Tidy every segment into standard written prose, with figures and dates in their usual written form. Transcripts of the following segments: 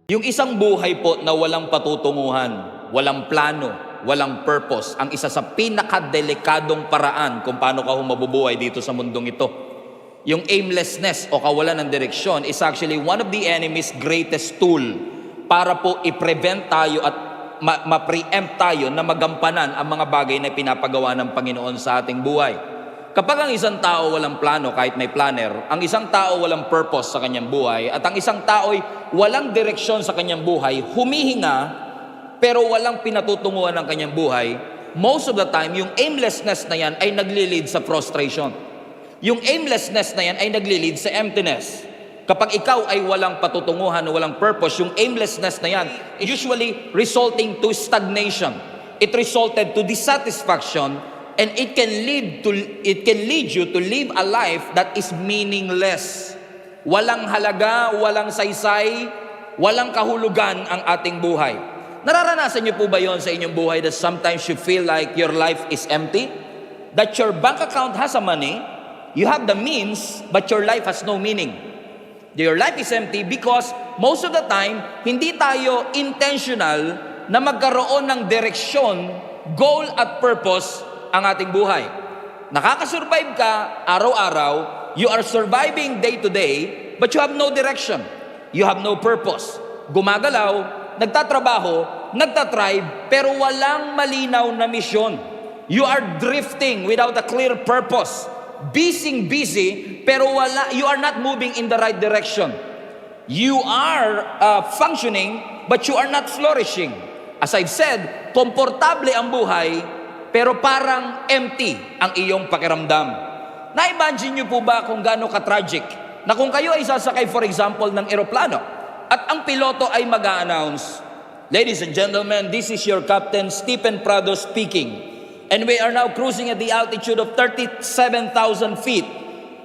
Yung isang buhay po na walang patutunguhan, walang plano, walang purpose, ang isa sa pinakadelikadong paraan kung paano ka mabubuhay dito sa mundong ito. Yung aimlessness o kawalan ng direksyon is actually one of the enemy's greatest tool para po i-prevent tayo at ma-preempt tayo na magampanan ang mga bagay na pinapagawa ng Panginoon sa ating buhay. Kapag ang isang tao walang plano kahit may planner, ang isang tao walang purpose sa kanyang buhay, at ang isang tao'y walang direksyon sa kanyang buhay, humihinga pero walang pinatutunguhan ng kanyang buhay, most of the time, yung aimlessness na yan ay nagli-lead sa frustration. Yung aimlessness na yan ay nagli-lead sa emptiness. Kapag ikaw ay walang patutunguhan o walang purpose, yung aimlessness na yan, usually resulting to stagnation. It resulted to dissatisfaction, and it can lead you to live a life that is meaningless. Walang halaga, walang saysay, walang kahulugan ang ating buhay. Nararanasan niyo po ba yon sa inyong buhay that sometimes you feel like your life is empty? That your bank account has a money, you have the means, but your life has no meaning. Your life is empty because most of the time, hindi tayo intentional na magkaroon ng direksyon, goal at purpose ang ating buhay. Nakakasurvive ka araw-araw, you are surviving day to day, but you have no direction. You have no purpose. Gumagalaw, nagtatrabaho, nagtatribe, pero walang malinaw na misyon. You are drifting without a clear purpose. Busy, pero you are not moving in the right direction. You are functioning, but you are not flourishing. As I've said, komportable ang buhay, pero parang empty ang iyong pakiramdam. Na-imagine niyo po ba kung gaano ka-tragic na kung kayo ay sasakay, for example, ng eroplano at ang piloto ay mag-a-announce, "Ladies and gentlemen, this is your Captain Stephen Prado speaking. And we are now cruising at the altitude of 37,000 feet.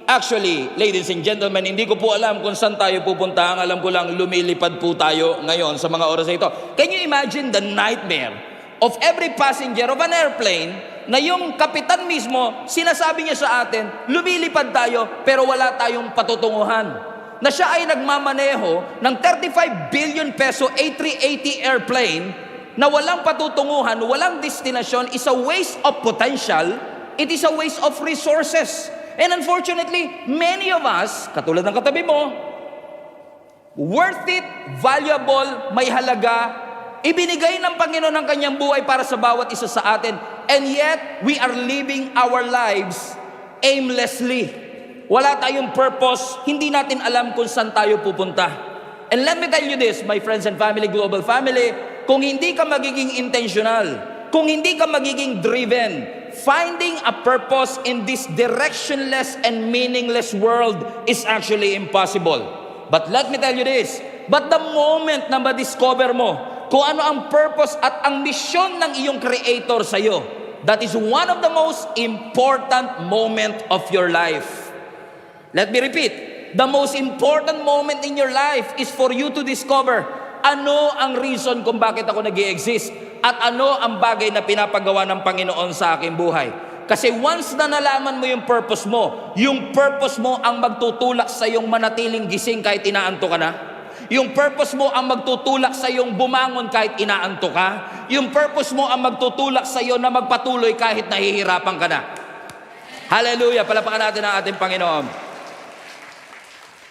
Actually, ladies and gentlemen, hindi ko po alam kung saan tayo pupunta. Ang alam ko lang, lumilipad po tayo ngayon sa mga oras na ito." Can you imagine the nightmare of every passenger of an airplane na yung kapitan mismo, sinasabi niya sa atin, lumilipad tayo pero wala tayong patutunguhan. Na siya ay nagmamaneho ng 35 billion peso A380 airplane na walang patutunguhan, walang destinasyon, is a waste of potential, it is a waste of resources. And unfortunately, many of us, katulad ng katabi mo, worth it, valuable, may halaga, ibinigay ng Panginoon ang kanyang buhay para sa bawat isa sa atin, and yet, we are living our lives aimlessly. Wala tayong purpose, hindi natin alam kung saan tayo pupunta. And let me tell you this, my friends and family, global family, kung hindi ka magiging intentional, kung hindi ka magiging driven, finding a purpose in this directionless and meaningless world is actually impossible. But let me tell you this, but the moment na ma-discover mo kung ano ang purpose at ang misyon ng iyong Creator sa iyo, that is one of the most important moment of your life. Let me repeat, the most important moment in your life is for you to discover ano ang reason kung bakit ako nag-i-exist at ano ang bagay na pinapagawa ng Panginoon sa aking buhay. Kasi once na nalaman mo yung purpose mo ang magtutulak sa iyong manatiling gising kahit inaantok ka na. Yung purpose mo ang magtutulak sa iyong bumangon kahit inaantok ka. Yung purpose mo ang magtutulak sa iyo na magpatuloy kahit nahihirapan ka na. Hallelujah! Palapakan natin ang ating Panginoon.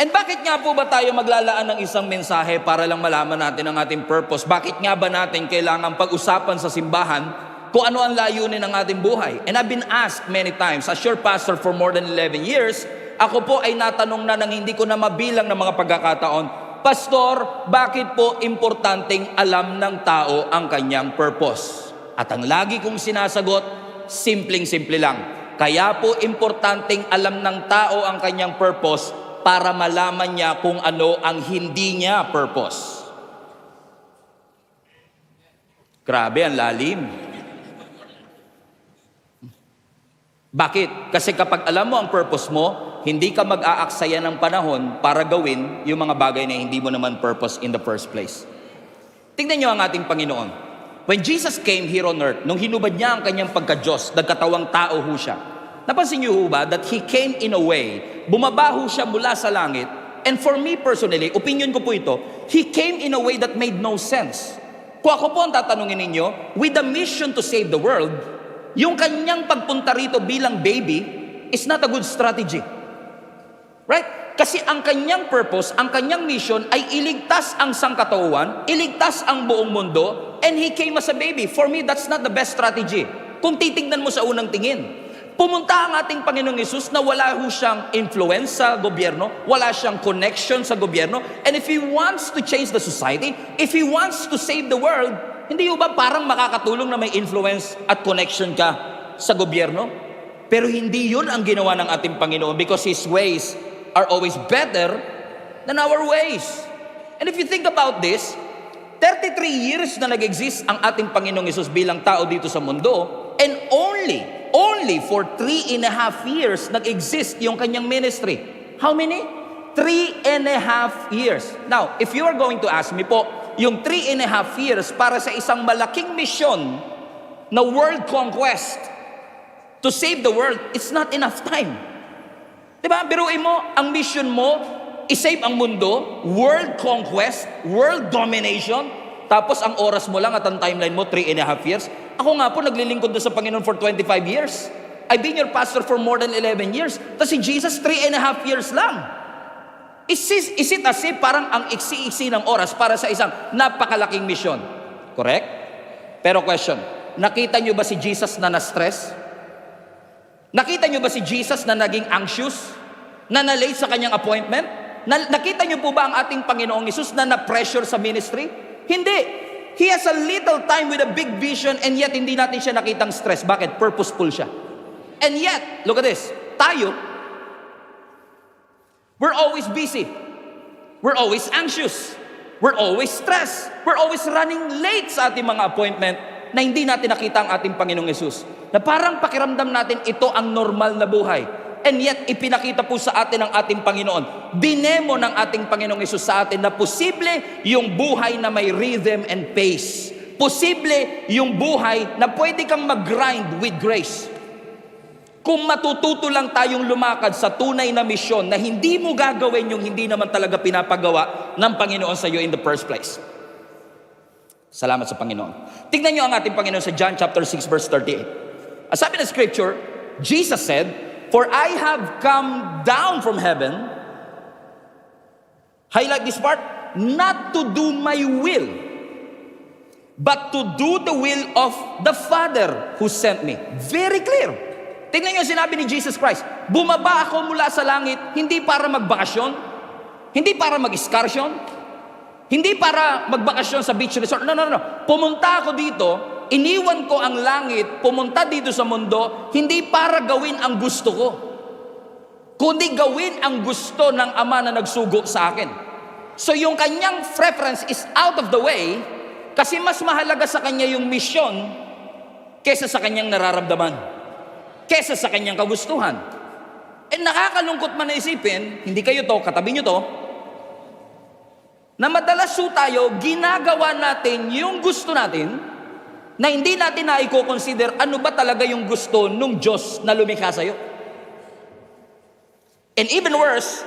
And bakit nga po ba tayo maglalaan ng isang mensahe para lang malaman natin ang ating purpose? Bakit nga ba natin kailangan pag-usapan sa simbahan kung ano ang layunin ng ating buhay? And I've been asked many times, as your pastor for more than 11 years, ako po ay natanong na nang hindi ko na mabilang ng mga pagkakataon, "Pastor, bakit po importanteng alam ng tao ang kanyang purpose?" At ang lagi kong sinasagot, simpleng-simple lang. Kaya po importanteng alam ng tao ang kanyang purpose para malaman niya kung ano ang hindi niya purpose. Grabe, ang lalim. Bakit? Kasi kapag alam mo ang purpose mo, hindi ka mag-aaksaya ng panahon para gawin yung mga bagay na hindi mo naman purpose in the first place. Tingnan niyo ang ating Panginoon. When Jesus came here on earth, nung hinubad niya ang kanyang pagka-Diyos, nagkatawang tao ho siya. Napansin niyo ho ba that He came in a way, bumabaho siya mula sa langit And for me personally, opinion ko po ito, he came in a way that made no sense. Kung ako po ang tatanungin ninyo, with the mission to save the world, yung kanyang pagpunta rito bilang baby is not a good strategy. Right? Kasi ang kanyang purpose, ang kanyang mission ay iligtas ang sangkatauhan, iligtas ang buong mundo, and he came as a baby. For me, that's not the best strategy. Kung titignan mo sa unang tingin, pumunta ang ating Panginoong Hesus na wala ho siyang influence sa gobyerno, wala siyang connection sa gobyerno, and if He wants to change the society, if He wants to save the world, hindi ho ba parang makakatulong na may influence at connection ka sa gobyerno? Pero hindi yun ang ginawa ng ating Panginoon because His ways are always better than our ways. And if you think about this, 33 years na nag-exist ang ating Panginoong Hesus bilang tao dito sa mundo, and only for 3.5 years nag-exist yung kanyang ministry. How many? 3.5 years. Now, if you are going to ask me po, yung 3.5 years para sa isang malaking misyon na world conquest to save the world, it's not enough time. Diba? Biruin mo, ang mission mo, isave ang mundo, world conquest, world domination, tapos ang oras mo lang at ang timeline mo, 3.5 years. Ako nga po, naglilingkod na sa Panginoon for 25 years. I've been your pastor for more than 11 years. Tapos si Jesus, 3.5 years lang. Is it as if parang ang iksi-iksi ng oras para sa isang napakalaking mission? Correct? Pero question, nakita nyo ba si Jesus na na-stress? Nakita nyo ba si Jesus na naging anxious? Na na-late sa kanyang appointment? Nakita nyo po ba ang ating Panginoong Hesus na na-pressure sa ministry? Hindi. He has a little time with a big vision and yet hindi natin siya nakitang stress. Bakit? Purposeful siya. And yet, look at this. Tayo, we're always busy. We're always anxious. We're always stressed. We're always running late sa ating mga appointment na hindi natin nakita ang ating Panginoong Hesus. Na parang pakiramdam natin ito ang normal na buhay. And yet, ipinakita po sa atin ng ating Panginoon. Dinemo ng ating Panginoong Hesus sa atin na posible yung buhay na may rhythm and pace. Posible yung buhay na pwede kang mag-grind with grace. Kung matututo lang tayong lumakad sa tunay na misyon na hindi mo gagawin yung hindi naman talaga pinapagawa ng Panginoon sa iyo in the first place. Salamat sa Panginoon. Tignan nyo ang ating Panginoon sa John chapter 6 verse 38. As sabi ng scripture, Jesus said, "For I have come down from heaven," highlight this part, "not to do my will, but to do the will of the Father who sent me." Very clear. Tingnan nyo sinabi ni Jesus Christ, bumaba ako mula sa langit, hindi para magbakasyon, hindi para mag-excursion, hindi para magbakasyon sa beach resort. No. Pumunta ako dito, iniwan ko ang langit, pumunta dito sa mundo, hindi para gawin ang gusto ko, kundi gawin ang gusto ng Ama na nagsugo sa akin. So yung kanyang preference is out of the way, kasi mas mahalaga sa kanya yung misyon kesa sa kanyang nararamdaman, kesa sa kanyang kagustuhan. And nakakalungkot man na isipin, hindi kayo to, katabi nyo to, na madalas tayo, ginagawa natin yung gusto natin, na hindi natin na i-consider ano ba talaga yung gusto nung Diyos na lumikha sa'yo. And even worse,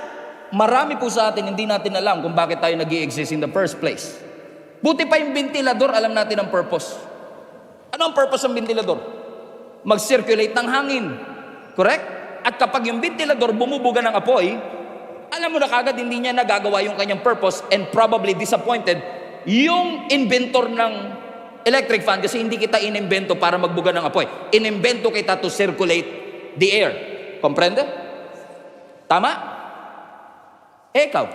marami po sa atin hindi natin alam kung bakit tayo nag-i-exist in the first place. Buti pa yung ventilador, alam natin ang purpose. Ano ang purpose ng ventilador? Mag-circulate ng hangin. Correct? At kapag yung ventilador bumubuga ng apoy, alam mo na kagad hindi niya nagagawa yung kanyang purpose, and probably disappointed yung inventor ng electric fan kasi hindi kita inimbento para magbuga ng apoy. Inimbento kita to circulate the air. Comprende? Tama? Ikaw,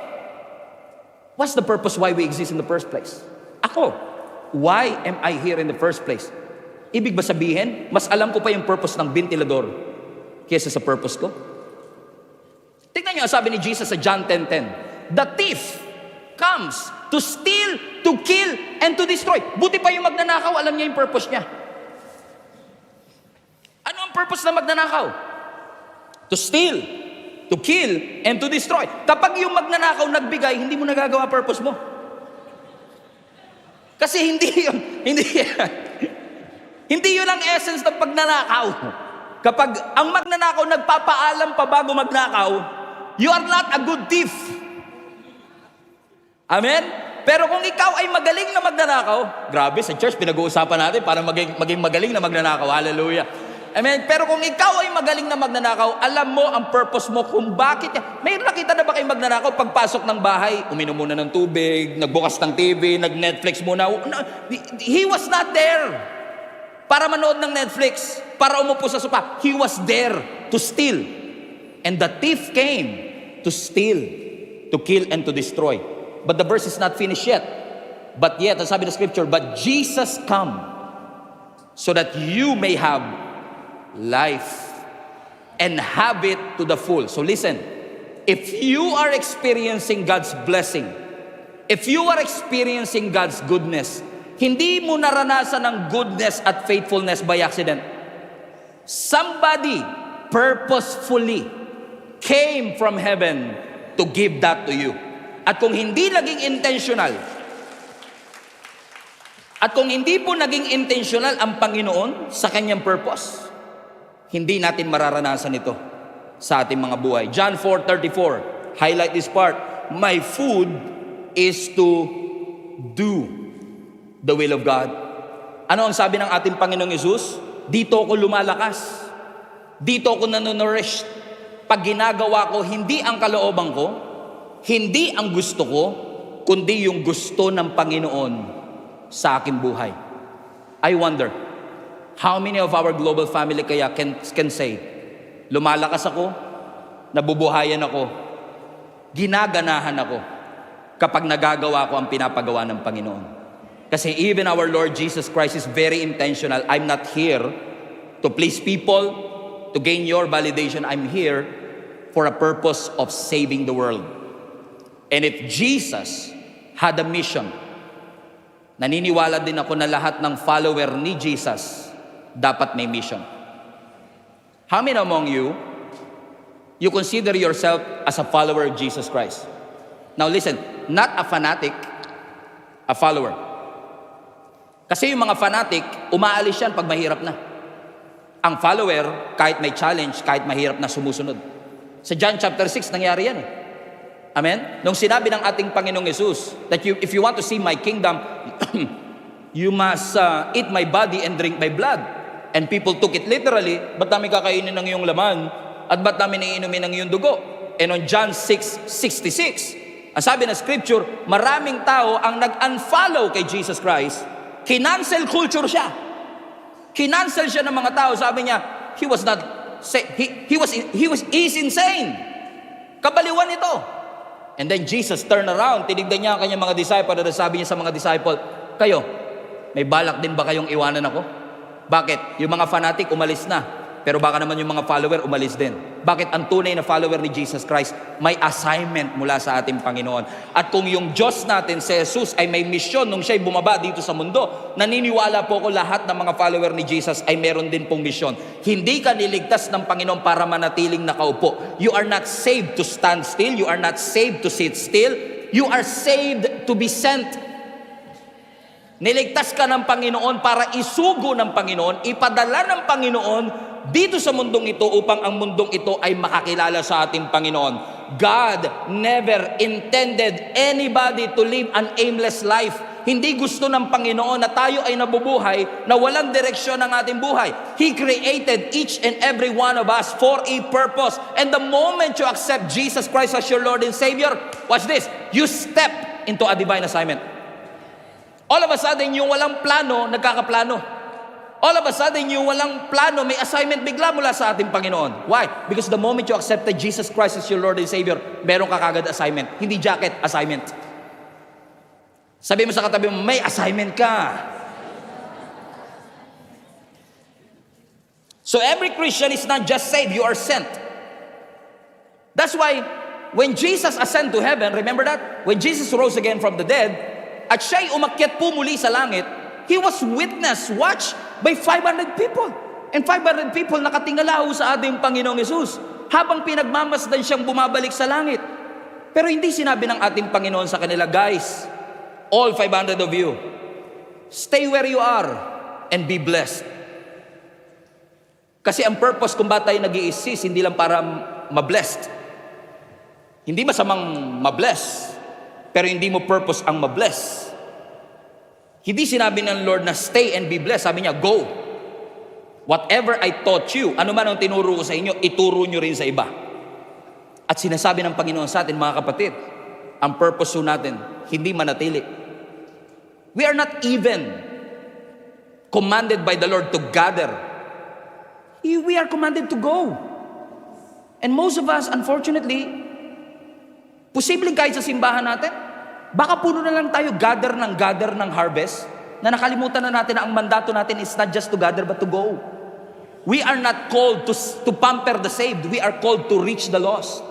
what's the purpose why we exist in the first place? Ako, why am I here in the first place? Ibig ba sabihin, mas alam ko pa yung purpose ng ventilador kaysa sa purpose ko? Tingnan niyo ang sabi ni Jesus sa John 10:10. The thief comes to steal, to kill, and to destroy. Buti pa yung magnanakaw, alam niya yung purpose niya. Ano ang purpose ng magnanakaw? To steal, to kill, and to destroy. Kapag yung magnanakaw nagbigay, hindi mo nagagawa purpose mo. Kasi hindi yun ang essence ng pagnanakaw. Kapag ang magnanakaw nagpapaalam pa bago magnakaw, you are not a good thief. Amen? Pero kung ikaw ay magaling na magnanakaw, grabe, sa church pinag-uusapan natin para maging magaling na magnanakaw. Hallelujah. Amen? Pero kung ikaw ay magaling na magnanakaw, alam mo ang purpose mo kung bakit. May nakita na ba kayo magnanakaw? Pagpasok ng bahay, uminom muna ng tubig, nagbukas ng TV, nag-Netflix muna. He was not there para manood ng Netflix, para umupo sa sopa. He was there to steal. And the thief came to steal, to kill, and to destroy. But the verse is not finished yet. But yet, ang sabi ng scripture, but Jesus come so that you may have life and have it to the full. So listen, if you are experiencing God's blessing, if you are experiencing God's goodness, hindi mo naranasan ang goodness at faithfulness by accident. Somebody purposefully came from heaven to give that to you. At kung hindi naging intentional, at kung hindi po naging intentional ang Panginoon sa kanyang purpose, hindi natin mararanasan ito sa ating mga buhay. John 4:34, highlight this part. My food is to do the will of God. Ano ang sabi ng ating Panginoong Yesus? Dito ako lumalakas. Dito ako nanonourished. Pag ginagawa ko, hindi ang kalooban ko, hindi ang gusto ko, kundi yung gusto ng Panginoon sa aking buhay. I wonder, how many of our global family kaya can say, lumalakas ako, nabubuhayan ako, ginaganahan ako, kapag nagagawa ko ang pinapagawa ng Panginoon. Kasi even our Lord Jesus Christ is very intentional. I'm not here to please people, to gain your validation. I'm here for a purpose of saving the world. And if Jesus had a mission, naniniwala din ako na lahat ng follower ni Jesus dapat may mission. How many among you consider yourself as a follower of Jesus Christ? Now listen, not a fanatic, a follower. Kasi yung mga fanatic, umaalis yan pag mahirap na. Ang follower, kahit may challenge, kahit mahirap na, sumusunod. Sa John chapter 6, nangyari yan eh. Amen? Nung sinabi ng ating Panginoong Yesus that if you want to see my kingdom, you must eat my body and drink my blood. And people took it literally, ba't namin kakainin ng iyong laman at ba't namin iinumin ng iyong dugo? And on John 6:66, ang sabi ng scripture, maraming tao ang nag-unfollow kay Jesus Christ, kinancel culture siya. Kinancel siya ng mga tao, sabi niya, he's insane. Kabaliwan ito. And then Jesus turned around, tinignan niya ang kanyang mga disciple, at sabi niya sa mga disciple, kayo, may balak din ba kayong iwanan ako? Bakit? Yung mga fanatic umalis na, pero baka naman yung mga follower umalis din. Bakit? Ang tunay na follower ni Jesus Christ, may assignment mula sa ating Panginoon. At kung yung Diyos natin, si Jesus, ay may mission nung siya'y bumaba dito sa mundo, naniniwala po ko lahat ng mga follower ni Jesus ay meron din pong mission. Hindi ka niligtas ng Panginoon para manatiling nakaupo. You are not saved to stand still. You are not saved to sit still. You are saved to be sent. Niligtas ka ng Panginoon para isugo ng Panginoon, ipadala ng Panginoon dito sa mundong ito upang ang mundong ito ay makakilala sa ating Panginoon. God never intended anybody to live an aimless life. Hindi gusto ng Panginoon na tayo ay nabubuhay na walang direksyon ng ating buhay. He created each and every one of us for a purpose. And the moment you accept Jesus Christ as your Lord and Savior, watch this, you step into a divine assignment. All of a sudden, yung walang plano, nagkakaplano. All of a sudden, yung walang plano, may assignment bigla mula sa ating Panginoon. Why? Because the moment you accepted Jesus Christ as your Lord and Savior, meron ka kagad assignment. Hindi jacket, assignment. Sabi mo sa katabi mo, may assignment ka. So every Christian is not just saved, you are sent. That's why, when Jesus ascended to heaven, remember that? When Jesus rose again from the dead, at siya'y umakyat po muli sa langit, He was witnessed, watched by 500 people. And 500 people nakatingala sa ating Panginoong Yesus habang pinagmamasdan siyang bumabalik sa langit. Pero hindi sinabi ng ating Panginoon sa kanila, guys, all 500 of you, stay where you are and be blessed. Kasi ang purpose kung ba't tayo nag-i-assist, hindi lang para ma-blessed. Hindi masamang ma-bless. pero hindi mo purpose ang mabless. Hindi sinabi ng Lord na stay and be blessed. Sabi niya, go. Whatever I taught you, ano man ang tinuro ko sa inyo, ituro nyo rin sa iba. At sinasabi ng Panginoon sa atin, mga kapatid, ang purpose natin, hindi manatili. We are not even commanded by the Lord to gather. We are commanded to go. And most of us, unfortunately, posibleng kahit sa simbahan natin, baka puno na lang tayo gather ng harvest, na nakalimutan na natin na ang mandato natin is not just to gather but to go. We are not called to pamper the saved. We are called to reach the lost.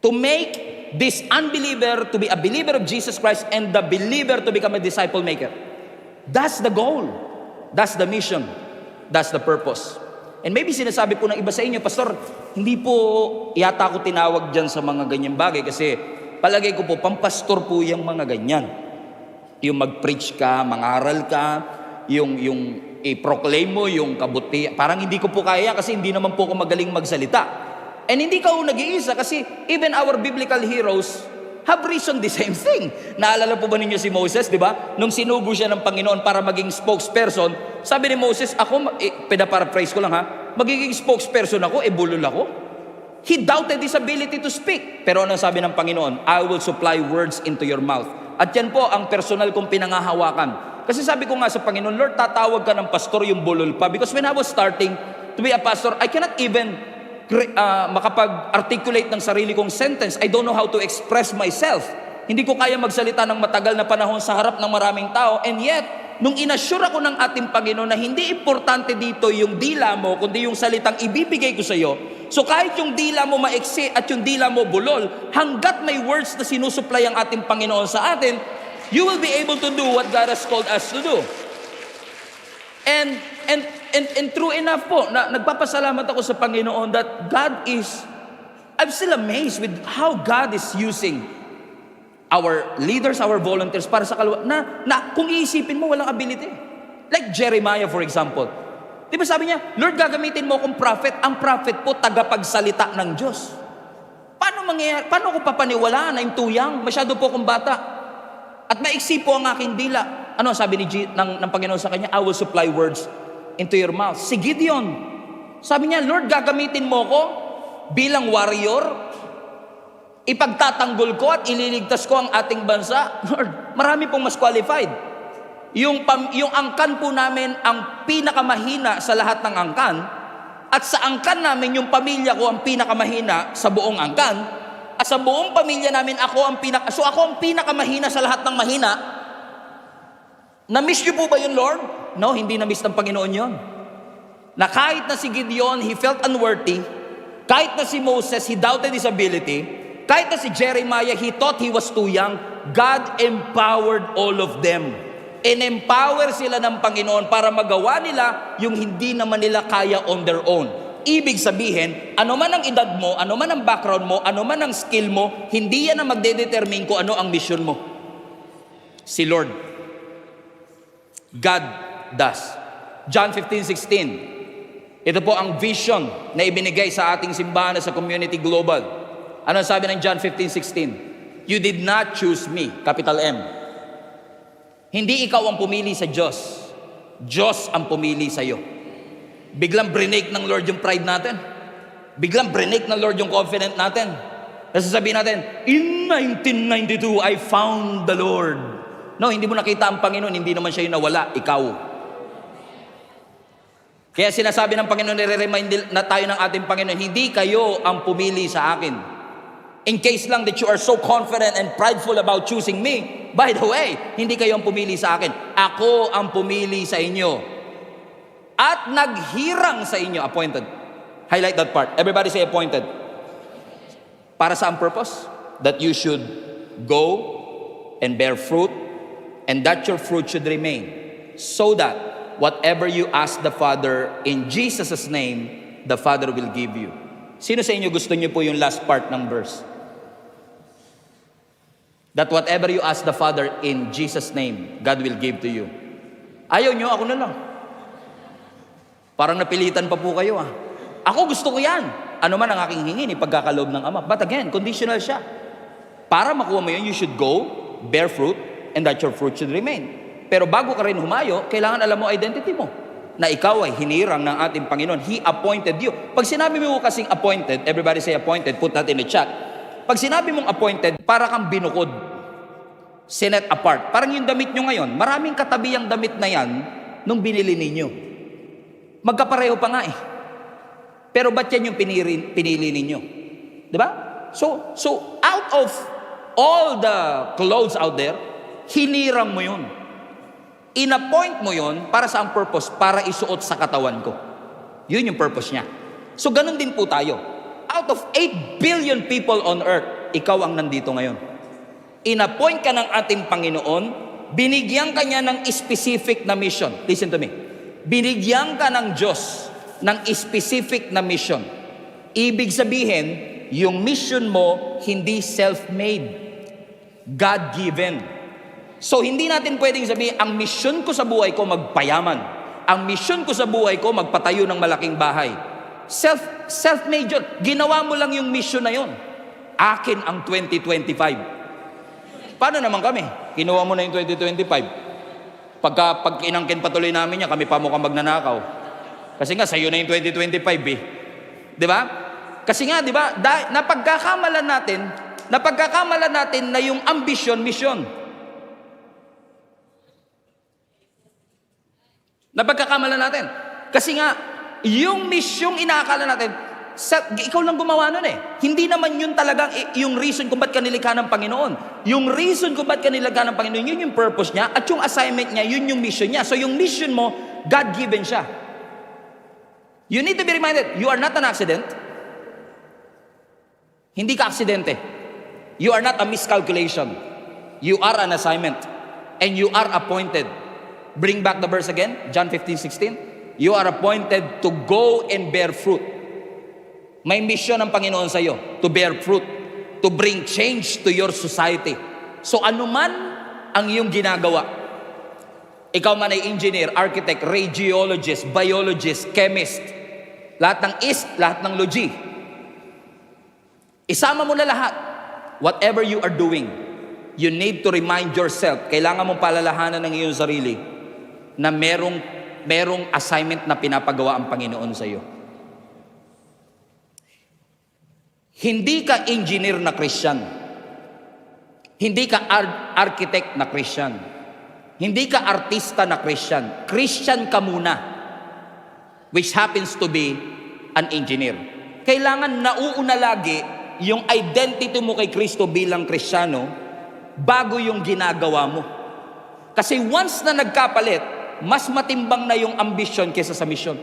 To make this unbeliever to be a believer of Jesus Christ and the believer to become a disciple maker. That's the goal. That's the mission. That's the purpose. And maybe sinasabi po ng iba sa inyo, Pastor, hindi po yata ako tinawag dyan sa mga ganyang bagay kasi palagay ko po, pampastor po yung mga ganyan. Yung mag-preach ka, mangaral ka, yung i-proclaim mo, yung kabuti. Parang hindi ko po kaya kasi hindi naman po ako magaling magsalita. And hindi ka nag-iisa kasi even our biblical heroes have reasoned the same thing. Naalala po ba ninyo si Moses, di ba? Nung sinugo siya ng Panginoon para maging spokesperson, sabi ni Moses, ako, pinaparaphrase ko lang ha, magiging spokesperson ako, bulol ako. He doubted his ability to speak. Pero ano sabi ng Panginoon? I will supply words into your mouth. At yan po ang personal kong pinangahawakan. Kasi sabi ko nga sa Panginoon, Lord, tatawag ka ng pastor yung bulol pa. Because when I was starting to be a pastor, I cannot even makapag-articulate ng sarili kong sentence. I don't know how to express myself. Hindi ko kaya magsalita ng matagal na panahon sa harap ng maraming tao. And yet, nung inassure ako ng ating Panginoon na hindi importante dito yung dila mo, kundi yung salitang ibibigay ko sa iyo. So kahit yung dila mo maiksi at yung dila mo bulol, hanggat may words na sinusupply ang ating Panginoon sa atin, you will be able to do what God has called us to do. And true enough po, na nagpapasalamat ako sa Panginoon that God is, I'm still amazed with how God is using our leaders, our volunteers para sa kalwa, na kung iisipin mo, walang ability. Like Jeremiah, for example. Di ba sabi niya, Lord, gagamitin mo akong prophet. Ang prophet po, tagapagsalita ng Diyos. Paano ko papaniwalaan na yung tuyang? Masyado po akong bata. At maiksi po ang aking dila. Ano sabi ng Panginoon sa kanya? I will supply words into your mouth. Si Gideon, sabi niya, Lord, gagamitin mo ko bilang warrior, ipagtatanggol ko at ililigtas ko ang ating bansa. Lord, marami pong mas qualified. Yung angkan po namin ang pinakamahina sa lahat ng angkan, at sa angkan namin, yung pamilya ko ang pinakamahina sa buong angkan, at sa buong pamilya namin, ako ang pinakamahina sa lahat ng mahina. Na-miss niyo po ba yun, Lord? No, hindi na-miss ng Panginoon yun. Na kahit na si Gideon, he felt unworthy. Kahit na si Moses, he doubted his ability. Kahit na si Jeremiah, he thought he was too young. God empowered all of them. In-empower sila ng Panginoon para magawa nila yung hindi naman nila kaya on their own. Ibig sabihin, ano man ang edad mo, ano man ang background mo, ano man ang skill mo, hindi yan ang magdedetermine kung ano ang mission mo. Si Lord. God does. John 15:16. Ito po ang vision na ibinigay sa ating simbahan sa Community Global. Ano sabi ng John 15:16? You did not choose me, capital M. Hindi ikaw ang pumili sa Diyos. Diyos ang pumili sa iyo. Biglang brinake ng Lord yung pride natin. Biglang brinake ng Lord yung confidence natin. Nasasabihin natin, in 1992, I found the Lord. No, hindi mo nakita ang Panginoon, hindi naman siya yung nawala, ikaw. Kaya sinasabi ng Panginoon, nire-remind na tayo ng ating Panginoon, hindi kayo ang pumili sa akin. In case lang that you are so confident and prideful about choosing me, by the way, hindi kayo ang pumili sa akin. Ako ang pumili sa inyo. At naghirang sa inyo, appointed. Highlight that part. Everybody say appointed. Para sa ang purpose? That you should go and bear fruit, and that your fruit should remain, so that whatever you ask the Father in Jesus' name, the Father will give you. Sino sa inyo gusto niyo po yung last part ng verse? That whatever you ask the Father in Jesus' name, God will give to you. Ayaw nyo, ako na lang. Parang napilitan pa po kayo ah. Ako gusto ko yan. Ano man ang aking hingin, ipagkakaloob ng Ama. But again, conditional siya. Para makuha mo yun, you should go, bear fruit, and that your fruit should remain. Pero bago ka rin humayo, kailangan alam mo identity mo. Na ikaw ay hinirang ng ating Panginoon. He appointed you. Pag sinabi mo kasing appointed, everybody say appointed, put that in the chat. Pag sinabi mong appointed, para kang binukod. Set apart. Parang yung damit nyo ngayon, maraming katabi ang damit na yan nung binili ninyo. Magkapareho pa nga eh. Pero ba't yan yung pinili ninyo? Diba? So out of all the clothes out there, hinirang mo yun. In-appoint mo yun para sa ang purpose? Para isuot sa katawan ko. Yun yung purpose niya. So ganun din po tayo. Out of 8 billion people on earth, ikaw ang nandito ngayon. In-appoint ka ng ating Panginoon, binigyan ka niya ng specific na mission. Listen to me. Binigyan ka ng Diyos ng specific na mission. Ibig sabihin, yung mission mo hindi self-made, God-given. So hindi natin pwedeng sabihin, ang mission ko sa buhay ko magpayaman. Ang mission ko sa buhay ko magpatayo ng malaking bahay. Self-made yun. Ginawa mo lang yung mission na yun. Akin ang 2025. Paano naman kami? Kinuha mo na yung 2025. Pag inangkin patuloy namin niya, kami pa mukhang magnanakaw. Kasi nga, sa'yo na yung 2025 eh. Di ba? Kasi nga, di ba, napagkakamalan natin na yung ambition, mission. Napagkakamalan natin. Kasi nga, yung mission inaakala natin, ikaw lang gumawa nun eh. Hindi naman yun talagang yung reason kung ba't ka nilikha ng Panginoon. Yung reason kung ba't ka nilikha ng Panginoon, yun yung purpose niya, at yung assignment niya, yun yung mission niya. So yung mission mo, God-given siya. You need to be reminded, you are not an accident. Hindi ka aksidente. You are not a miscalculation. You are an assignment. And you are appointed. Bring back the verse again, John 15:16. You are appointed to go and bear fruit. May mission ang Panginoon sa iyo, to bear fruit, to bring change to your society. So anuman ang iyong ginagawa, ikaw man ay engineer, architect, radiologist, biologist, chemist, lahat ng lahat ng logi, isama mo na lahat. Whatever you are doing, you need to remind yourself, kailangan mong palalahanan ng iyong sarili, na merong assignment na pinapagawa ang Panginoon sa iyo. Hindi ka engineer na Christian. Hindi ka architect na Christian. Hindi ka artista na Christian. Christian ka muna, which happens to be an engineer. Kailangan nauuna lagi yung identity mo kay Kristo bilang Kristiyano bago yung ginagawa mo. Kasi once na nagkapalit, mas matimbang na yung ambition kaysa sa mission.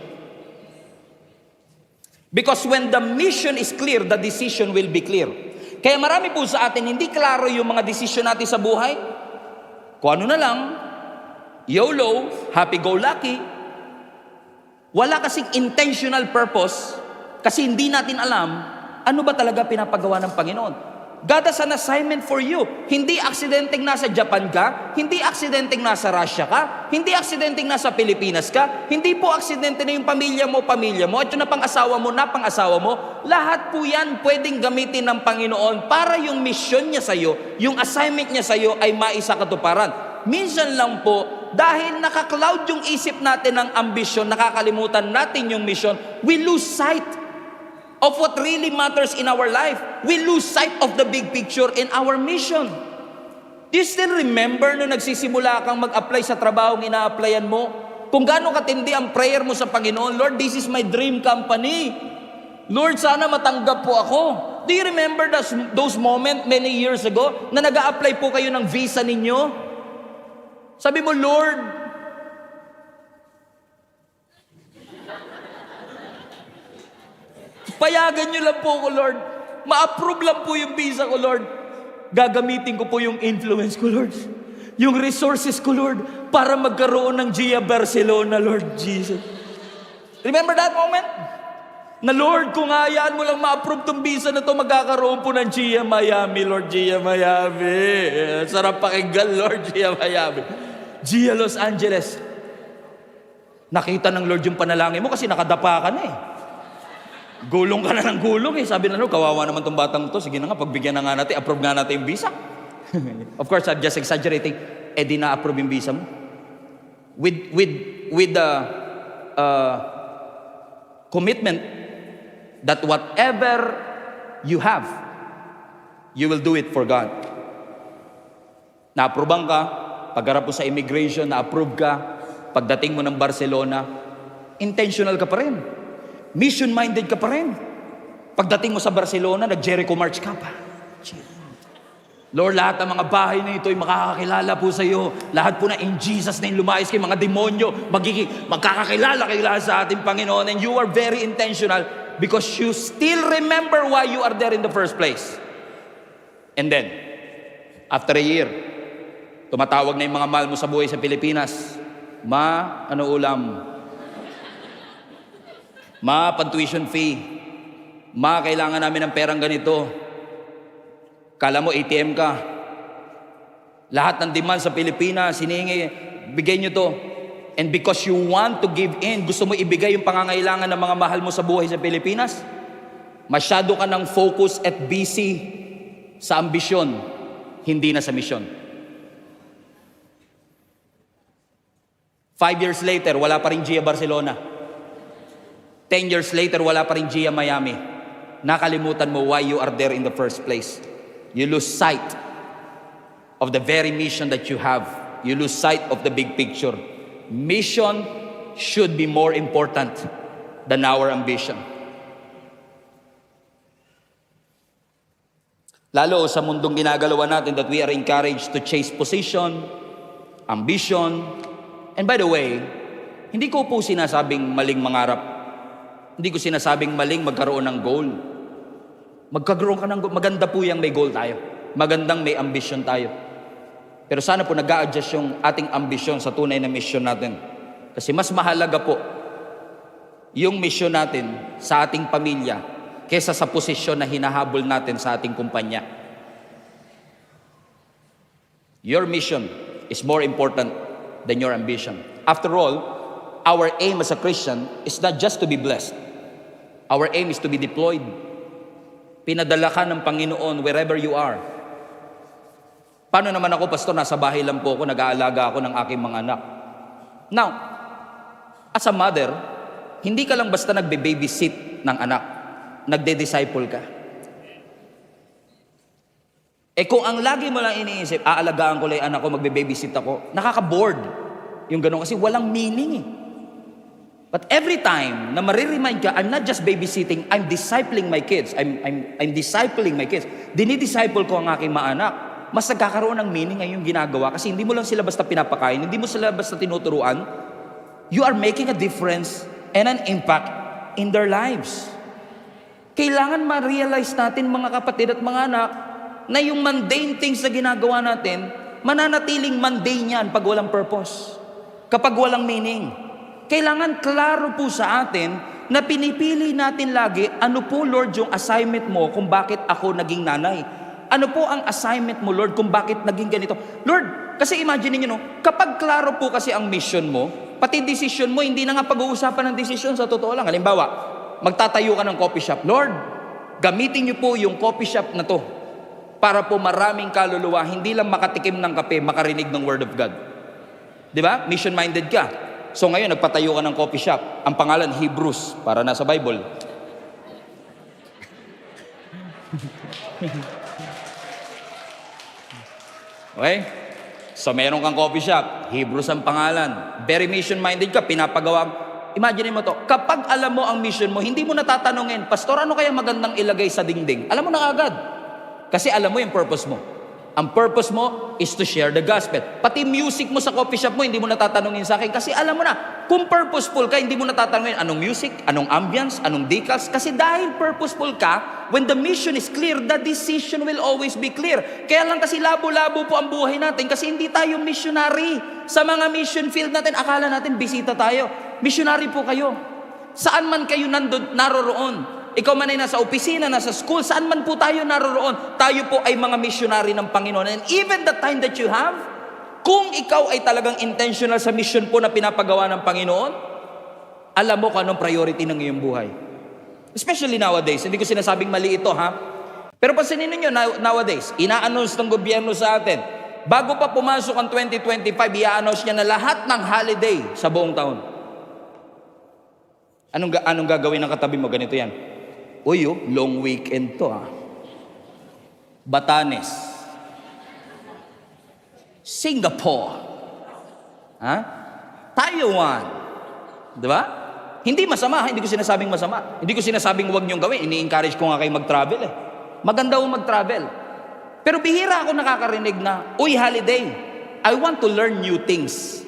Because when the mission is clear, the decision will be clear. Kaya marami po sa atin, hindi klaro yung mga decision natin sa buhay. Kung ano na lang, YOLO, happy-go-lucky. Wala kasing intentional purpose kasi hindi natin alam ano ba talaga pinapagawa ng Panginoon. God has an assignment for you. Hindi aksidenteng nasa Japan ka, hindi aksidenteng nasa Russia ka, hindi aksidenteng nasa Pilipinas ka, hindi po aksidente na yung pamilya mo, at yung napang-asawa mo. Lahat po yan pwedeng gamitin ng Panginoon para yung mission niya sa'yo, yung assignment niya sa'yo ay maisakatuparan. Minsan lang po, dahil naka-cloud yung isip natin ng ambisyon, nakakalimutan natin yung mission, we lose sight of what really matters in our life. We lose sight of the big picture in our mission. Do you still remember nung nagsisimula kang mag-apply sa trabaho ng ina-applyan mo? Kung gaano katindi ang prayer mo sa Panginoon, Lord, this is my dream company. Lord, sana matanggap po ako. Do you remember those moments many years ago na nag-a-apply po kayo ng visa ninyo? Sabi mo, Lord, payagan nyo lang po ko, Lord. Ma-approve lang po yung visa ko, Lord. Gagamitin ko po yung influence ko, Lord. Yung resources ko, Lord, para magkaroon ng Gia Barcelona, Lord Jesus. Remember that moment? Na, Lord, kung hayaan mo lang ma-approve tong visa na to, magkakaroon po ng Gia Miami, Lord, Gia Miami. Sarap pakinggan, Lord, Gia Miami. Gia Los Angeles. Nakita ng Lord yung panalangin mo kasi nakadapa ka na eh. Gulong ka na ng gulong eh. Sabi na, Lord, kawawa naman tong batang to. Sige na nga, pagbigyan na nga natin, approve nga natin yung visa. Of course, I'm just exaggerating. Di na-approve yung visa mo. With the commitment that whatever you have, you will do it for God. Na-approvean ka, pagharap mo sa immigration, na-approve ka, pagdating mo ng Barcelona, intentional ka pa rin. Mission-minded ka pa rin. Pagdating mo sa Barcelona, nag-Jericho March ka pa. Lord, lahat ng mga bahay na ito ay makakakilala po sa iyo. Lahat po na in Jesus name lumayas kayo, mga demonyo, magkakakilala kayo lahat sa ating Panginoon. And you are very intentional because you still remember why you are there in the first place. And then, after a year, tumatawag na yung mga mahal mo sa buhay sa Pilipinas. Ma, ano ulam? Ma, pan-tuition fee. Ma, kailangan namin ng perang ganito. Kala mo ATM ka. Lahat ng demand sa Pilipinas, hinihingi, bigay nyo to. And because you want to give in, gusto mo ibigay yung pangangailangan ng mga mahal mo sa buhay sa Pilipinas, masyado ka ng focus at busy sa ambisyon, hindi na sa misyon. 5 years later, wala pa rin Gia Barcelona. 10 years later, wala pa rin Gia Miami. Nakalimutan mo why you are there in the first place. You lose sight of the very mission that you have. You lose sight of the big picture. Mission should be more important than our ambition. Lalo sa mundong ginagalawan natin that we are encouraged to chase position, ambition. And by the way, hindi ko po sinasabing maling mangarap. Hindi ko sinasabing maling magkaroon ng goal. Magkakaroon ka ng goal. Maganda po yung may goal tayo. Magandang may ambition tayo. Pero sana po nag-a-adjust yung ating ambisyon sa tunay na mission natin. Kasi mas mahalaga po yung mission natin sa ating pamilya kesa sa posisyon na hinahabol natin sa ating kumpanya. Your mission is more important than your ambition. After all, our aim as a Christian is not just to be blessed. Our aim is to be deployed. Pinadala ka ng Panginoon wherever you are. Paano naman ako, pastor, nasa bahay lang po ako, nag-aalaga ako ng aking mga anak. Now, as a mother, hindi ka lang basta nagbe-babysit ng anak. Nagde-disciple ka. Kung ang lagi mo lang iniisip, aalagaan ko lang yung anak ko, magbe-babysit ako, nakaka-bored yung gano'n kasi walang meaning eh. But every time na mariremind ka, I'm not just babysitting, I'm discipling my kids. I'm discipling my kids. Dinidisciple ko ang aking mga anak. Mas nagkakaroon ng meaning ay yung ginagawa kasi hindi mo lang sila basta pinapakain, hindi mo sila basta tinuturuan. You are making a difference and an impact in their lives. Kailangan ma-realize natin mga kapatid at mga anak na yung mundane things na ginagawa natin, mananatiling mundane yan pag walang purpose. Kapag walang meaning. Kailangan klaro po sa atin na pinipili natin lagi, ano po Lord yung assignment mo kung bakit ako naging nanay? Ano po ang assignment mo Lord kung bakit naging ganito? Lord, kasi imagine niyo no, kapag klaro po kasi ang mission mo, pati decision mo, hindi na nga pag-uusapan ng decision sa totoo lang. Halimbawa, magtatayo ka ng coffee shop. Lord, gamitin niyo po yung coffee shop na to para po maraming kaluluwa, hindi lang makatikim ng kape, makarinig ng Word of God. Di ba? Mission-minded ka. So ngayon, nagpatayo ka ng coffee shop. Ang pangalan, Hebrews, para nasa Bible. Okay? So meron kang coffee shop, Hebrews ang pangalan. Very mission-minded ka, pinapagawa. Imagine mo to, kapag alam mo ang mission mo, hindi mo natatanungin, Pastor, ano kaya magandang ilagay sa dingding? Alam mo na agad. Kasi alam mo yung purpose mo. Ang purpose mo is to share the gospel. Pati music mo sa coffee shop mo, hindi mo natatanungin sa akin. Kasi alam mo na, kung purposeful ka, hindi mo natatanungin anong music, anong ambience, anong decals. Kasi dahil purposeful ka, when the mission is clear, the decision will always be clear. Kaya lang kasi labo-labo po ang buhay natin kasi hindi tayo missionary. Sa mga mission field natin, akala natin bisita tayo. Missionary po kayo. Saan man kayo naroroon. Ikaw man ay nasa opisina, nasa school, saan man po tayo naroroon, tayo po ay mga missionary ng Panginoon. And even the time that you have, kung ikaw ay talagang intentional sa mission po na pinapagawa ng Panginoon, alam mo kung anong priority ng iyong buhay. Especially nowadays. Hindi ko sinasabing mali ito, ha? Pero pansinin ninyo, nowadays, ina-announce ng gobyerno sa atin, bago pa pumasok ang 2025, i-announce niya na lahat ng holiday sa buong taon. Anong gagawin ng katabi mo? Ganito yan. Uy, long weekend to, ha? Batanes. Singapore. Ha? Taiwan. Diba? Hindi masama, hindi ko sinasabing masama. Hindi ko sinasabing huwag niyong gawin. Ini-encourage ko nga kayo mag-travel eh. Maganda ho mag-travel. Pero bihira ako nakakarinig na, uy, holiday, I want to learn new things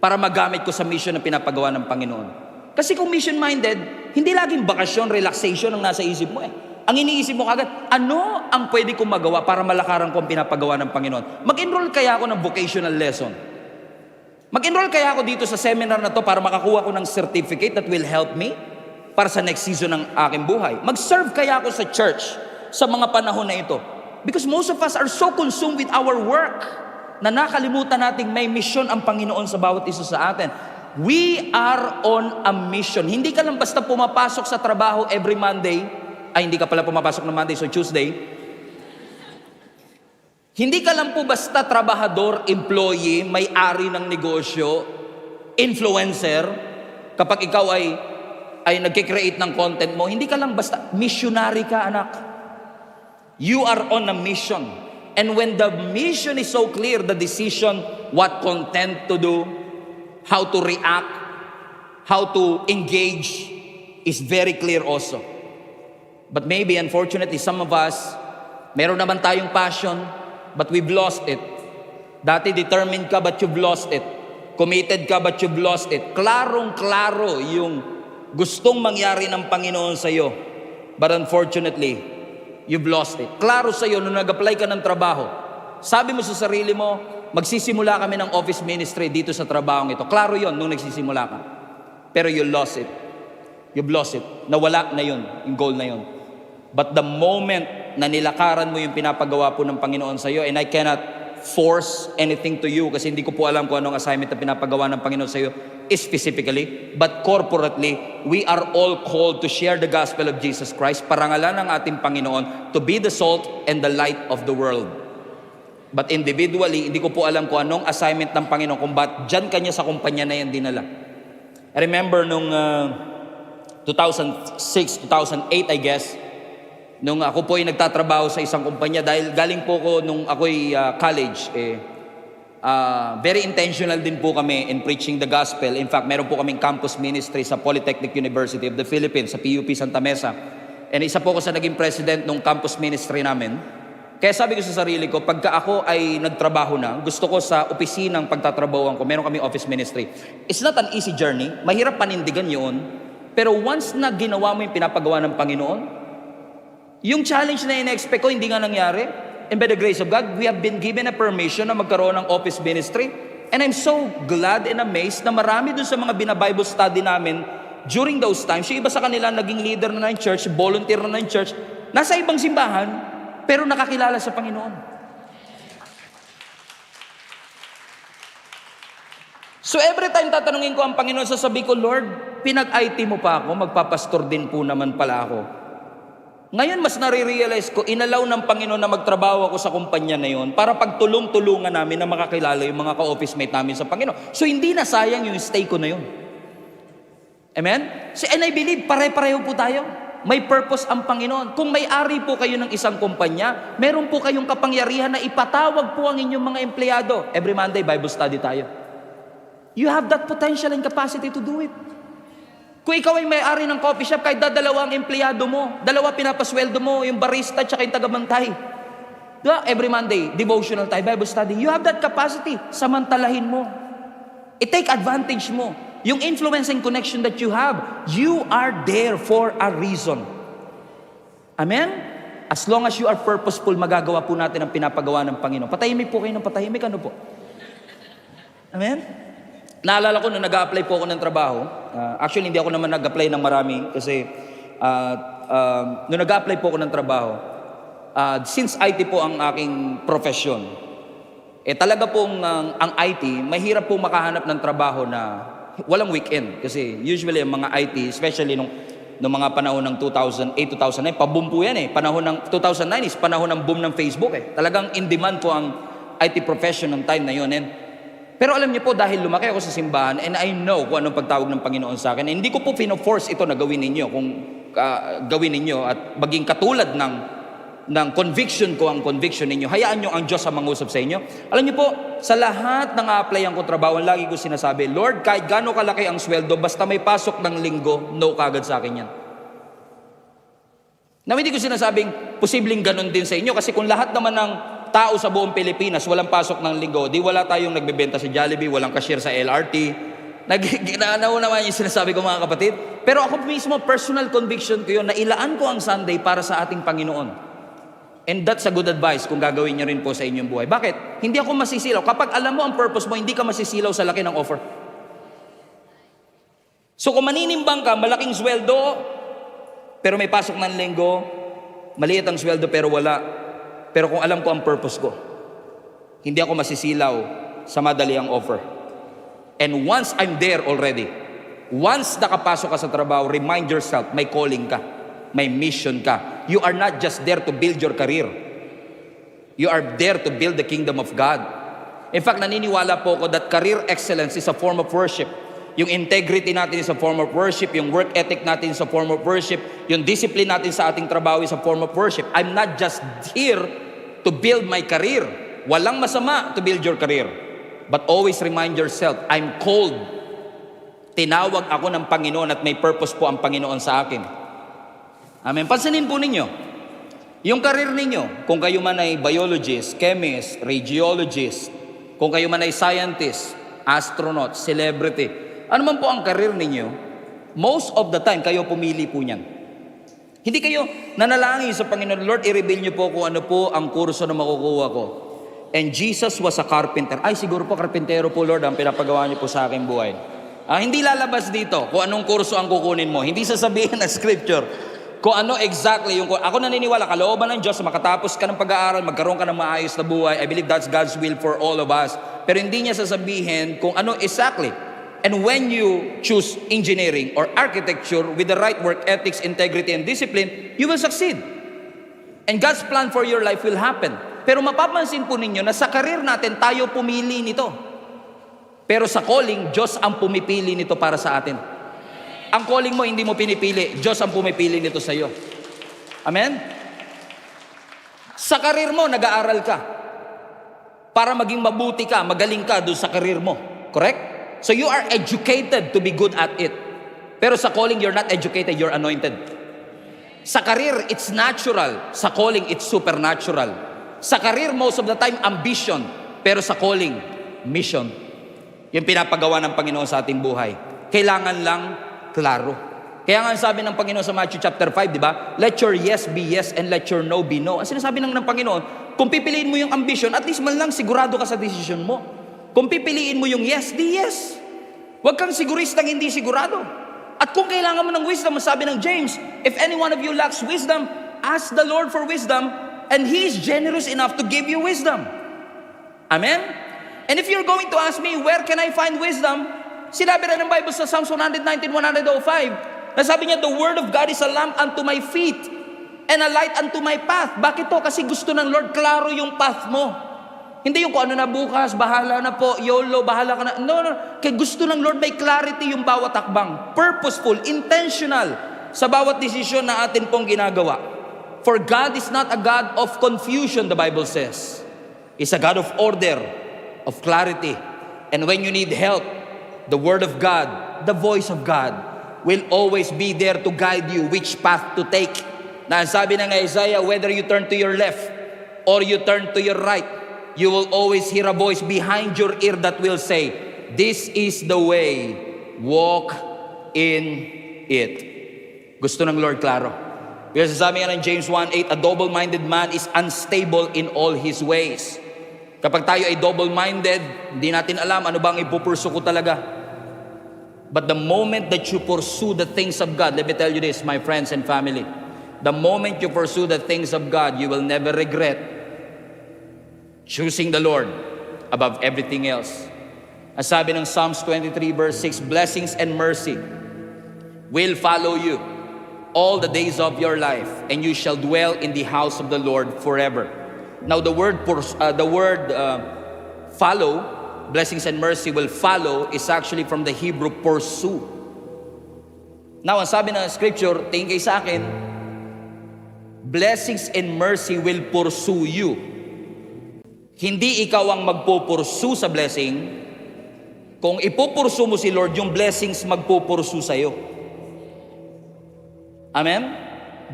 para magamit ko sa mission na pinapagawa ng Panginoon. Kasi kung mission-minded, hindi laging bakasyon, relaxation ang nasa isip mo eh. Ang iniisip mo kagad, ano ang pwede kong magawa para malakaran ko ang pinapagawa ng Panginoon? Mag-enroll kaya ako ng vocational lesson? Mag-enroll kaya ako dito sa seminar na to para makakuha ko ng certificate that will help me para sa next season ng aking buhay? Mag-serve kaya ako sa church sa mga panahon na ito? Because most of us are so consumed with our work na nakalimutan nating may mission ang Panginoon sa bawat isa sa atin. We are on a mission. Hindi ka lang basta pumapasok sa trabaho every Monday. Ay, hindi ka pala pumapasok ng Monday, so Tuesday. Hindi ka lang po basta trabahador, employee, may-ari ng negosyo, influencer. Kapag ikaw ay nagkikreate ng content mo, hindi ka lang basta missionary ka, anak. You are on a mission. And when the mission is so clear, the decision, what content to do, how to react, how to engage, is very clear also. But maybe, unfortunately, some of us, meron naman tayong passion, but we've lost it. Dati determined ka, but you've lost it. Committed ka, but you've lost it. Klarong-klaro yung gustong mangyari ng Panginoon sa'yo. But unfortunately, you've lost it. Klaro sa'yo nung nag-apply ka ng trabaho. Sabi mo sa sarili mo, magsisimula kami ng office ministry dito sa trabahong ito. Klaro yon nung nagsisimula ka. Pero you lost it. You've lost it. Nawala na yun, yung goal na yun. But the moment na nilakaran mo yung pinapagawa po ng Panginoon sa iyo, and I cannot force anything to you kasi hindi ko po alam kung anong assignment na pinapagawa ng Panginoon sa iyo specifically, but corporately, we are all called to share the gospel of Jesus Christ, parangalan ng ating Panginoon, to be the salt and the light of the world. But individually, hindi ko po alam kung anong assignment ng Panginoon, kung ba't dyan kanya sa kumpanya na yan dinala. I remember nung 2006, 2008, I guess, nung ako po ay nagtatrabaho sa isang kumpanya, dahil galing po ko nung ako'y college, very intentional din po kami in preaching the gospel. In fact, meron po kaming campus ministry sa Polytechnic University of the Philippines, sa PUP Santa Mesa. And isa po ako sa naging president ng campus ministry namin. Kaya sabi ko sa sarili ko, pagka ako ay nagtrabaho na, gusto ko sa opisinang pagtatrabahoan ko, meron kaming office ministry. It's not an easy journey, mahirap panindigan yun. Pero once na ginawa mo yung pinapagawa ng Panginoon, yung challenge na ina-expect ko, hindi nga nangyari. And by the grace of God, we have been given a permission na magkaroon ng office ministry. And I'm so glad and amazed na marami dun sa mga bina-Bible study namin during those times. Yung iba sa kanila naging leader na ng church, volunteer na ng church, nasa ibang simbahan, pero nakakilala sa Panginoon. So every time tatanungin ko ang Panginoon, sasabi ko, Lord, pinag-IT mo pa ako, magpapastor din po naman pala ako. Ngayon, mas nare-realize ko, inalaw ng Panginoon na magtrabaho ako sa kumpanya na yon para pagtulong-tulungan namin na makakilala yung mga ka-office mate namin sa Panginoon. So, hindi na sayang yung stay ko na yon. Amen? So, and I believe, pare-pareho po tayo. May purpose ang Panginoon. Kung may-ari po kayo ng isang kumpanya, meron po kayong kapangyarihan na ipatawag po ang inyong mga empleyado. Every Monday, Bible study tayo. You have that potential and capacity to do it. Kung ikaw ay may-ari ng coffee shop, kahit dalawa ang empleyado mo, dalawa pinapasweldo mo, yung barista at yung tagabantay. Diba? Every Monday, devotional tayo, Bible study. You have that capacity. Samantalahin mo. I-take advantage mo. Yung influence and connection that you have, you are there for a reason. Amen? As long as you are purposeful, magagawa po natin ang pinapagawa ng Panginoon. Patahimik po kayo ng patahimik. Ano po? Amen? Naalala ko nung nag-a-apply po ako ng trabaho, actually hindi ako naman nag-apply ng marami kasi nung nag-a-apply po ako ng trabaho, since IT po ang aking profesyon, talaga pong ang IT, mahirap po makahanap ng trabaho na walang weekend. Kasi usually ang mga IT, especially nung noong mga panahon ng 2008, 2009, pa-boom po yan eh. Panahon ng 2009 is panahon ng boom ng Facebook eh. Talagang in demand po ang IT profession ng time na yun. Pero alam niyo po, dahil lumaki ako sa simbahan and I know kung anong pagtawag ng Panginoon sa akin, hindi ko po pino-force ito na gawin ninyo kung gawin ninyo at maging katulad ng conviction ko ang conviction ninyo. Hayaan nyo ang Diyos ang mangusap sa inyo. Alam niyo po, sa lahat ng a-applyan ko trabaho, lagi ko sinasabi, Lord, kahit gaano kalaki ang sweldo, basta may pasok ng linggo, no kagad sa akin yan. Na hindi ko sinasabing posibleng ganun din sa inyo kasi kung lahat naman ng tao sa buong Pilipinas walang pasok ng linggo, di wala tayong nagbebenta sa Jollibee, walang cashier sa LRT. Ginanaw naman yung sinasabi ko mga kapatid. Pero ako mismo, personal conviction ko yun na ilaan ko ang Sunday para sa ating Panginoon. And that's a good advice kung gagawin niyo rin po sa inyong buhay. Bakit? Hindi ako masisilaw. Kapag alam mo ang purpose mo, hindi ka masisilaw sa laki ng offer. So kung maninimbang ka, malaking sweldo, pero may pasok ng linggo, maliit ang sweldo pero wala. Pero kung alam ko ang purpose ko, hindi ako masisilaw sa madali ang offer. And once I'm there already, once nakapasok ka sa trabaho, remind yourself, may calling ka, may mission ka. You are not just there to build your career. You are there to build the kingdom of God. In fact, naniniwala po ako that career excellence is a form of worship. Yung integrity natin is a form of worship. Yung work ethic natin is a form of worship. Yung discipline natin sa ating trabaho is a form of worship. I'm not just here to build my career. Walang masama to build your career. But always remind yourself, I'm called. Tinawag ako ng Panginoon at may purpose po ang Panginoon sa akin. Amen. Pansinin po ninyo, yung career ninyo, kung kayo man ay biologist, chemist, radiologist, kung kayo man ay scientist, astronaut, celebrity, ano man po ang career ninyo, most of the time, kayo pumili po niyan. Hindi kayo nanalangin sa Panginoon, Lord, i-reveal niyo po kung ano po ang kurso na makukuha ko. And Jesus was a carpenter. Ay, siguro po karpintero po, Lord, ang pinapagawa niyo po sa aking buhay. Hindi lalabas dito kung anong kurso ang kukunin mo. Hindi sasabihin ng scripture kung ano exactly yung... Ako naniniwala, kalooban ng Diyos, makatapos ka ng pag-aaral, magkaroon ka ng maayos na buhay. I believe that's God's will for all of us. Pero hindi niya sasabihin kung ano exactly. And when you choose engineering or architecture with the right work ethics, integrity, and discipline, you will succeed. And God's plan for your life will happen. Pero mapapansin po ninyo na sa karir natin, tayo pumili nito. Pero sa calling, Diyos ang pumipili nito para sa atin. Ang calling mo, hindi mo pinipili. Diyos ang pumipili nito sa iyo. Amen? Sa karir mo, nag-aaral ka. Para maging mabuti ka, magaling ka doon sa karir mo. Correct? So you are educated to be good at it. Pero sa calling, you're not educated, you're anointed. Sa karir, it's natural. Sa calling, it's supernatural. Sa karir, most of the time, ambition. Pero sa calling, mission. Yung pinapagawa ng Panginoon sa ating buhay. Kailangan lang klaro. Kaya nga sabi ng Panginoon sa Matthew chapter 5, di ba? Let your yes be yes and let your no be no. Ang sinasabi ng Panginoon, kung pipiliin mo yung ambition, at least man lang sigurado ka sa decision mo. Kung pipiliin mo yung yes, di yes. Huwag kang siguristang hindi sigurado. At kung kailangan mo ng wisdom, sabi ng James, if any one of you lacks wisdom, ask the Lord for wisdom, and He is generous enough to give you wisdom. Amen? And if you're going to ask me, where can I find wisdom? Sinabi rin ng Bible sa Psalms 119:105, nasabi niya, the word of God is a lamp unto my feet and a light unto my path. Bakit to? Kasi gusto ng Lord, klaro yung path mo. Hindi yung kung ano na bukas, bahala na po, YOLO, bahala ka na. No. Kaya gusto ng Lord, may clarity yung bawat takbang. Purposeful, intentional sa bawat desisyon na atin pong ginagawa. For God is not a God of confusion, the Bible says. He's a God of order, of clarity. And when you need help, the Word of God, the voice of God, will always be there to guide you which path to take. Na sabi ng Isaiah, whether you turn to your left or you turn to your right, you will always hear a voice behind your ear that will say, this is the way, walk in it. Gusto ng Lord klaro. Kasi sabi nga ng James 1:8, a double-minded man is unstable in all his ways. Kapag tayo ay double-minded, hindi natin alam ano bang ipupursu ko talaga. But the moment that you pursue the things of God, let me tell you this, my friends and family, the moment you pursue the things of God, you will never regret choosing the Lord above everything else. Ang sabi ng Psalms 23 verse 6, blessings and mercy will follow you all the days of your life, and you shall dwell in the house of the Lord forever. Now the word follow, blessings and mercy will follow, is actually from the Hebrew pursue. Now ang sabi ng scripture, tingin kayo sa akin, blessings and mercy will pursue you. Hindi ikaw ang magpupursu sa blessing. Kung ipupursu mo si Lord, yung blessings magpupursu sa'yo. Amen?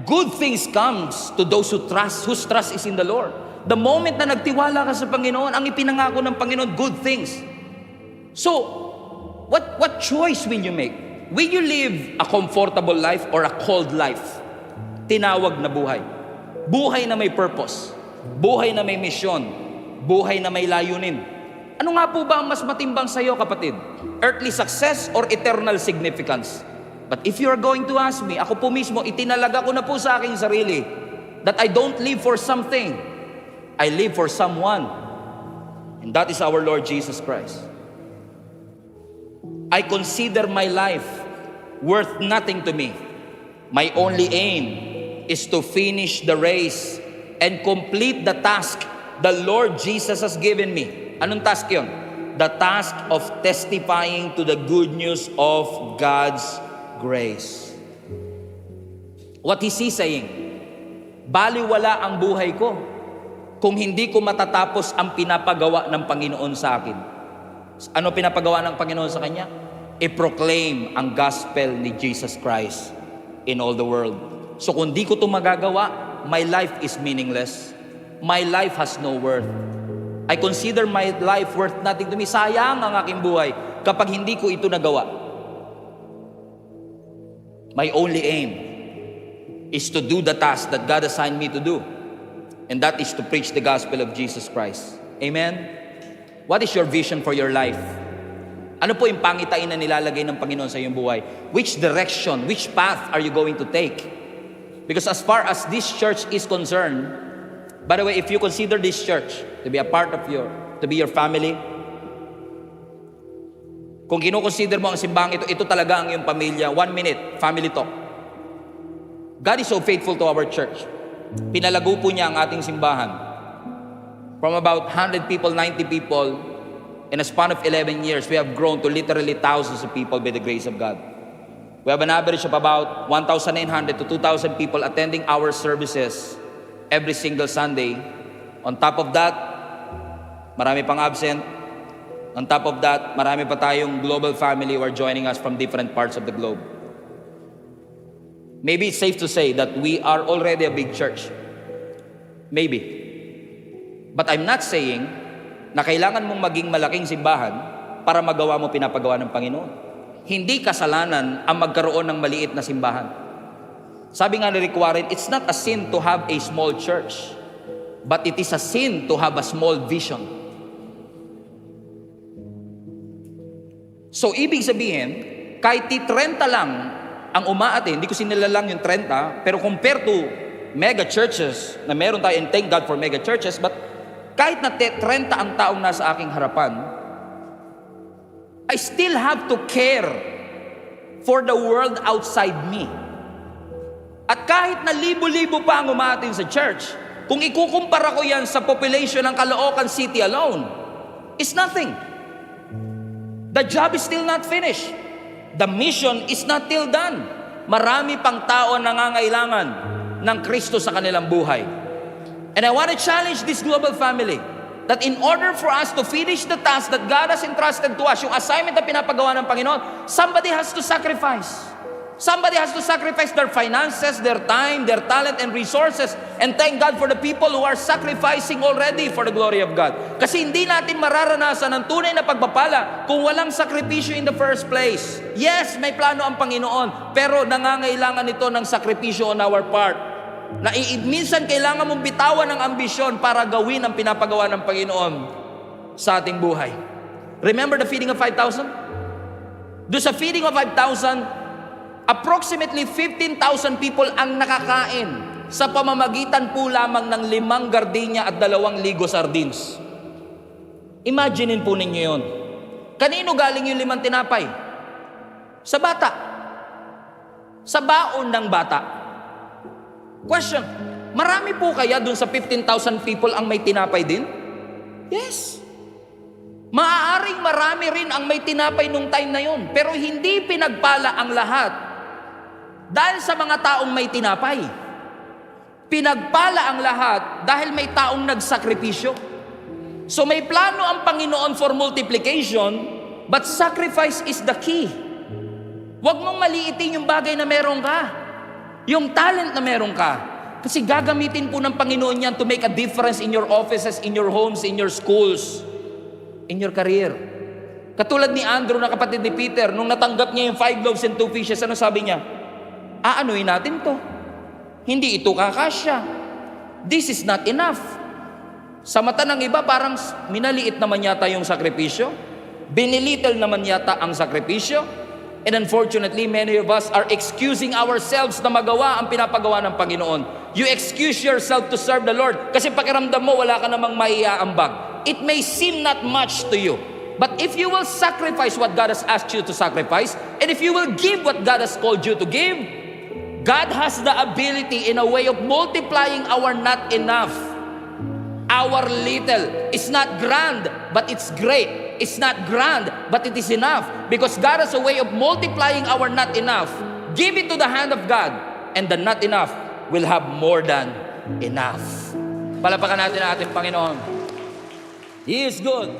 Good things comes to those whose trust is in the Lord. The moment na nagtiwala ka sa Panginoon, ang ipinangako ng Panginoon, good things. So, what choice will you make? Will you live a comfortable life or a cold life? Tinawag na buhay. Buhay na may purpose. Buhay na may misyon. Buhay na may layunin. Ano nga po ba ang mas matimbang sa iyo, kapatid? Earthly success or eternal significance? But if you are going to ask me, ako po mismo, itinalaga ko na po sa aking sarili that I don't live for something. I live for someone. And that is our Lord Jesus Christ. I consider my life worth nothing to me. My only aim is to finish the race and complete the task the Lord Jesus has given me. Anong task yun? The task of testifying to the good news of God's grace. What is he saying? Baliwala ang buhay ko kung hindi ko matatapos ang pinapagawa ng Panginoon sa akin. Ano pinapagawa ng Panginoon sa kanya? I-proclaim ang gospel ni Jesus Christ in all the world. So kung di ko ito magagawa, my life is meaningless. My life has no worth. I consider my life worth nothing to me. Sayang ang aking buhay kapag hindi ko ito nagawa. My only aim is to do the task that God assigned me to do. And that is to preach the gospel of Jesus Christ. Amen? What is your vision for your life? Ano po yung pangitain na nilalagay ng Panginoon sa iyong buhay? Which direction, which path are you going to take? Because as far as this church is concerned, by the way, if you consider this church to be a part of to be your family, kung kinukonsider mo ang simbahang ito talaga ang iyong pamilya. 1 minute, family talk. God is so faithful to our church. Pinalago po niya ang ating simbahan. From about 100 people, 90 people, in a span of 11 years, we have grown to literally thousands of people by the grace of God. We have an average of about 1,900 to 2,000 people attending our services every single Sunday. On top of that, marami pang absent. On top of that, marami pa tayong global family who are joining us from different parts of the globe. Maybe it's safe to say that we are already a big church. Maybe. But I'm not saying na kailangan mong maging malaking simbahan para magawa mo pinapagawa ng Panginoon. Hindi kasalanan ang magkaroon ng maliit na simbahan. Sabi nga ni Rick Warren, it's not a sin to have a small church, but it is a sin to have a small vision. So, ibig sabihin, kahit 30 lang ang umaatin, hindi ko sinilalang yung 30, pero compared to mega churches, na meron tayo, and thank God for mega churches, but kahit na 30 ang taong nasa aking harapan, I still have to care for the world outside me. At kahit na libo-libo pa ang umaatin sa church, kung ikukumpara ko yan sa population ng Caloocan City alone, it's nothing. The job is still not finished. The mission is not till done. Marami pang tao nangangailangan ng Kristo sa kanilang buhay. And I want to challenge this global family that in order for us to finish the task that God has entrusted to us, yung assignment na pinapagawa ng Panginoon, somebody has to sacrifice. Somebody has to sacrifice their finances, their time, their talent, and resources. And thank God for the people who are sacrificing already for the glory of God. Kasi hindi natin mararanasan ang tunay na pagpapala kung walang sakripisyo in the first place. Yes, may plano ang Panginoon, pero nangangailangan ito ng sakripisyo on our part. Na minsan kailangan mong bitawan ng ambisyon para gawin ang pinapagawa ng Panginoon sa ating buhay. Remember the feeding of 5,000? Doon sa feeding of 5,000, approximately 15,000 people ang nakakain sa pamamagitan po lamang ng 5 gardenia at 2 ligo sardines. Imaginin po ninyo yun. Kanino galing yung 5 tinapay? Sa bata. sa baon ng bata. Question, marami po kaya dun sa 15,000 people ang may tinapay din? Yes. Maaaring marami rin ang may tinapay nung time na yun, pero hindi pinagpala ang lahat dahil sa mga taong may tinapay. Pinagpala ang lahat dahil may taong nagsakripisyo. So may plano ang Panginoon for multiplication, but sacrifice is the key. Huwag mong maliitin yung bagay na meron ka, yung talent na meron ka. Kasi gagamitin po ng Panginoon yan to make a difference in your offices, in your homes, in your schools, in your career. Katulad ni Andrew na kapatid ni Peter, nung natanggap niya yung 5 loaves and 2 fishes, ano sabi niya? Aanuin natin to. Hindi ito kakasya. This is not enough. Sa mata ng iba, parang minaliit naman yata yung sakripisyo. Binilittle naman yata ang sakripisyo. And unfortunately, many of us are excusing ourselves na magawa ang pinapagawa ng Panginoon. You excuse yourself to serve the Lord kasi pakiramdam mo wala ka namang maiaambag. It may seem not much to you, but if you will sacrifice what God has asked you to sacrifice, and if you will give what God has called you to give, God has the ability in a way of multiplying our not enough. Our little is not grand, but it's great. It's not grand, but it is enough. Because God has a way of multiplying our not enough. Give it to the hand of God, and the not enough will have more than enough. Palapakan natin ang ating Panginoon. He is good.